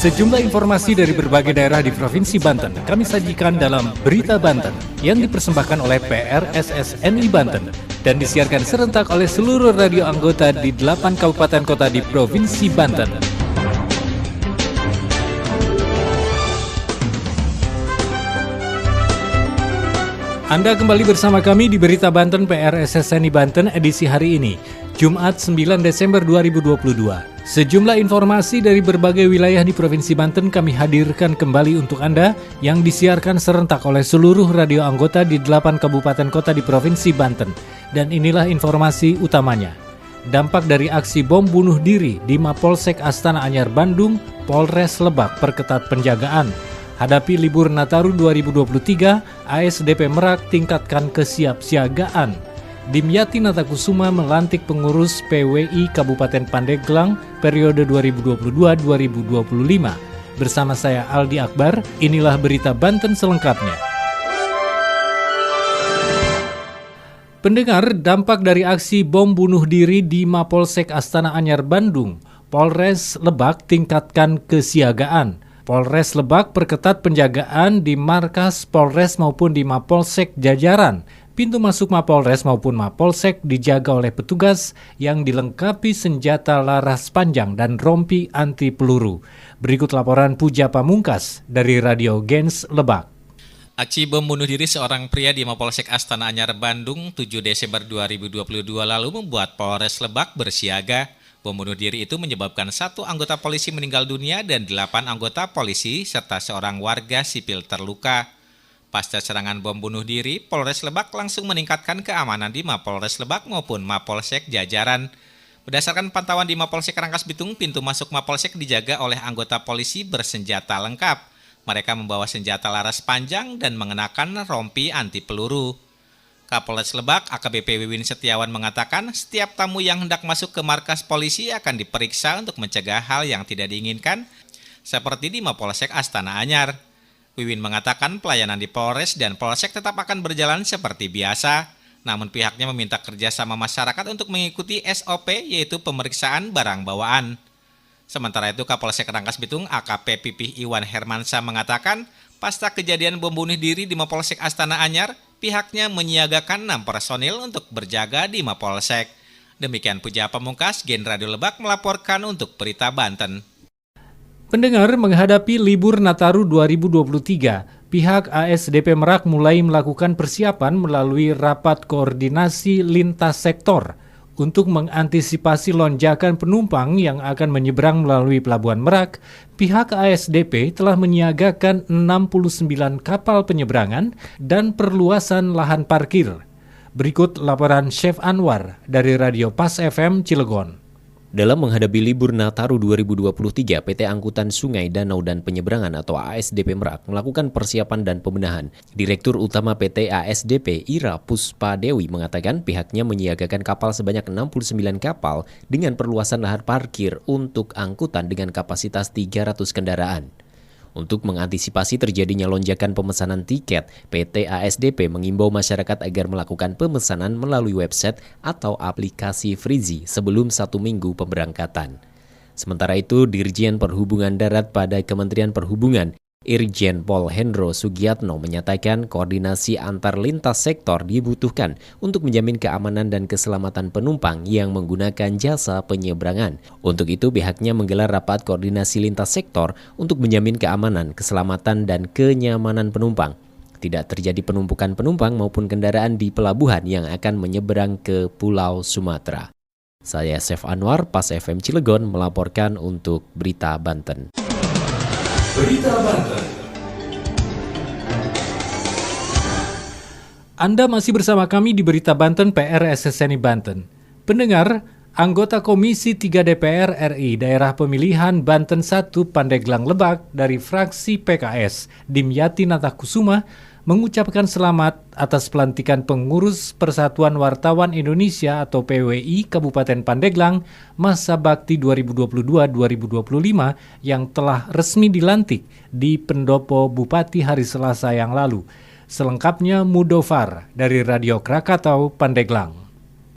Sejumlah informasi dari berbagai daerah di Provinsi Banten kami sajikan dalam Berita Banten yang dipersembahkan oleh PRSSNI Banten dan disiarkan serentak oleh seluruh radio anggota di 8 kabupaten kota di Provinsi Banten. Anda kembali bersama kami di Berita Banten PRSSNI Banten edisi hari ini, Jumat 9 Desember 2022. Sejumlah informasi dari berbagai wilayah di Provinsi Banten kami hadirkan kembali untuk Anda yang disiarkan serentak oleh seluruh radio anggota di 8 kabupaten kota di Provinsi Banten. Dan inilah informasi utamanya. Dampak dari aksi bom bunuh diri di Mapolsek Astana Anyar Bandung, Polres Lebak perketat penjagaan. Hadapi libur Nataru 2023, ASDP Merak tingkatkan kesiapsiagaan. Dimyati Natakusuma melantik pengurus PWI Kabupaten Pandeglang periode 2022-2025. Bersama saya Aldi Akbar, inilah Berita Banten selengkapnya. Pendengar, dampak dari aksi bom bunuh diri di Mapolsek Astana Anyar Bandung, Polres Lebak tingkatkan kesiagaan. Polres Lebak perketat penjagaan di markas Polres maupun di Mapolsek jajaran. Pintu masuk Mapolres maupun Mapolsek dijaga oleh petugas yang dilengkapi senjata laras panjang dan rompi anti peluru. Berikut laporan Puja Pamungkas dari Radio Gens Lebak. Aksi bom bunuh diri seorang pria di Mapolsek Astana Anyar Bandung 7 Desember 2022 lalu membuat Polres Lebak bersiaga. Bom bunuh diri itu menyebabkan 1 anggota polisi meninggal dunia dan 8 anggota polisi serta seorang warga sipil terluka. Pasca serangan bom bunuh diri, Polres Lebak langsung meningkatkan keamanan di Mapolres Lebak maupun Mapolsek jajaran. Berdasarkan pantauan di Mapolsek Rangkas Bitung, pintu masuk Mapolsek dijaga oleh anggota polisi bersenjata lengkap. Mereka membawa senjata laras panjang dan mengenakan rompi anti peluru. Kapolres Lebak AKBP Wiwin Setiawan mengatakan setiap tamu yang hendak masuk ke markas polisi akan diperiksa untuk mencegah hal yang tidak diinginkan, seperti di Mapolsek Astana Anyar. Wiwin mengatakan pelayanan di Polres dan Polsek tetap akan berjalan seperti biasa, namun pihaknya meminta kerjasama masyarakat untuk mengikuti SOP yaitu pemeriksaan barang bawaan. Sementara itu Kapolsek Rangkas Bitung AKP Pipih Iwan Hermansa mengatakan pasca kejadian bom bunuh diri di Mapolsek Astana Anyar, pihaknya menyiagakan 6 personil untuk berjaga di Mapolsek. Demikian Puja Pamungkas, Gen Radio Lebak melaporkan untuk Berita Banten. Pendengar, menghadapi libur Nataru 2023, pihak ASDP Merak mulai melakukan persiapan melalui rapat koordinasi lintas sektor untuk mengantisipasi lonjakan penumpang yang akan menyeberang melalui Pelabuhan Merak. Pihak ASDP telah menyiagakan 69 kapal penyeberangan dan perluasan lahan parkir. Berikut laporan Chef Anwar dari Radio Pas FM Cilegon. Dalam menghadapi libur Nataru 2023, PT Angkutan Sungai, Danau, dan Penyeberangan atau ASDP Merak melakukan persiapan dan pembenahan. Direktur Utama PT ASDP Ira Puspadewi mengatakan pihaknya menyiagakan kapal sebanyak 69 kapal dengan perluasan lahan parkir untuk angkutan dengan kapasitas 300 kendaraan. Untuk mengantisipasi terjadinya lonjakan pemesanan tiket, PT ASDP mengimbau masyarakat agar melakukan pemesanan melalui website atau aplikasi Freezy sebelum 1 minggu pemberangkatan. Sementara itu, Dirjen Perhubungan Darat pada Kementerian Perhubungan, Irjen Pol Hendro Sugiatno menyatakan koordinasi antar lintas sektor dibutuhkan untuk menjamin keamanan dan keselamatan penumpang yang menggunakan jasa penyeberangan. Untuk itu pihaknya menggelar rapat koordinasi lintas sektor untuk menjamin keamanan, keselamatan, dan kenyamanan penumpang. Tidak terjadi penumpukan penumpang maupun kendaraan di pelabuhan yang akan menyeberang ke Pulau Sumatera. Saya Chef Anwar, Pas FM Cilegon melaporkan untuk Berita Banten. Berita Banten. Anda masih bersama kami di Berita Banten PRSSNI Banten. Pendengar, anggota Komisi 3 DPR RI Daerah Pemilihan Banten 1 Pandeglang Lebak dari fraksi PKS, Dimyati Natakusuma, mengucapkan selamat atas pelantikan pengurus Persatuan Wartawan Indonesia atau PWI Kabupaten Pandeglang masa bakti 2022-2025 yang telah resmi dilantik di Pendopo Bupati hari Selasa yang lalu. Selengkapnya Mudofar dari Radio Krakatau Pandeglang.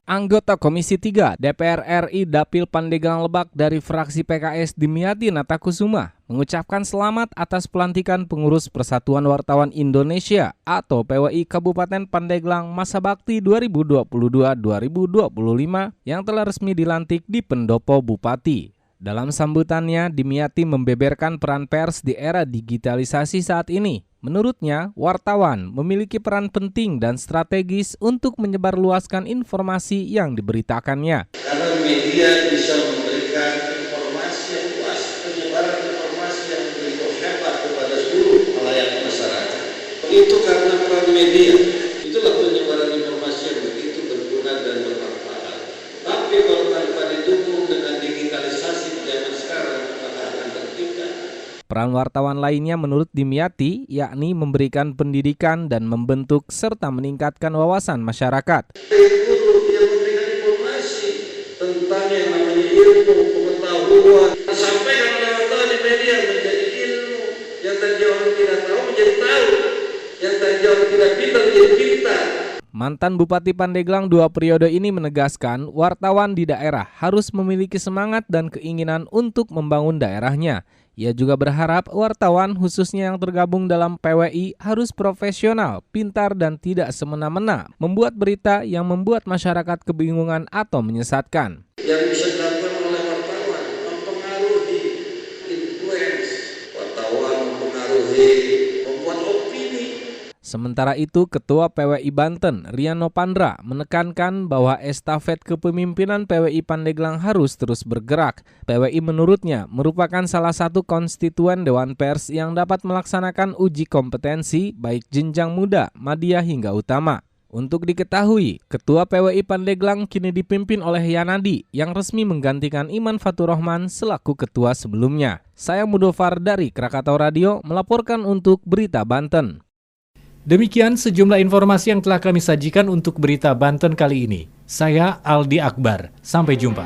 Anggota Komisi 3 DPR RI Dapil Pandeglang Lebak dari fraksi PKS Dimyati Natakusuma mengucapkan selamat atas pelantikan pengurus Persatuan Wartawan Indonesia atau PWI Kabupaten Pandeglang masa bakti 2022-2025 yang telah resmi dilantik di pendopo Bupati. Dalam sambutannya, Dimyati membeberkan peran pers di era digitalisasi saat ini. Menurutnya, wartawan memiliki peran penting dan strategis untuk menyebarluaskan informasi yang diberitakannya. Karena media bisa memberikan informasi yang luas, penyebaran informasi yang begitu hebat kepada seluruh halayak masyarakat. Itu karena peran media. Itulah penyebaran informasi yang begitu berguna dan bermanfaat. Tapi kalau tanpa didukung dengan digitalisasi di zaman sekarang, maka akan tertinggal. Peran wartawan lainnya menurut Dimyati yakni memberikan pendidikan dan membentuk serta meningkatkan wawasan masyarakat. Guru yang memberikan informasi tentang yang namanya ilmu, pengetahuan, disampaikan oleh wartawan di media menjadi ilmu. Yang tadi orang tidak tahu menjadi tahu, yang tadi orang tidak pintar menjadi pintar. Mantan Bupati Pandeglang 2 periode ini menegaskan wartawan di daerah harus memiliki semangat dan keinginan untuk membangun daerahnya. Ia juga berharap wartawan khususnya yang tergabung dalam PWI harus profesional, pintar dan tidak semena-mena membuat berita yang membuat masyarakat kebingungan atau menyesatkan. Yang bisa dilakukan oleh wartawan mempengaruhi influence, wartawan mempengaruhi membuat opini. Sementara itu, Ketua PWI Banten, Riano Pandra, menekankan bahwa estafet kepemimpinan PWI Pandeglang harus terus bergerak. PWI menurutnya merupakan salah satu konstituen Dewan Pers yang dapat melaksanakan uji kompetensi baik jenjang muda, madya hingga utama. Untuk diketahui, Ketua PWI Pandeglang kini dipimpin oleh Yanadi yang resmi menggantikan Iman Faturrahman selaku ketua sebelumnya. Saya Mudofar dari Krakatau Radio melaporkan untuk Berita Banten. Demikian sejumlah informasi yang telah kami sajikan untuk Berita Banten kali ini. Saya Aldi Akbar. Sampai jumpa.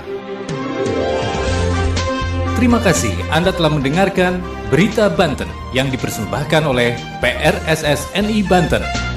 Terima kasih Anda telah mendengarkan Berita Banten yang dipersembahkan oleh PRSSNI Banten.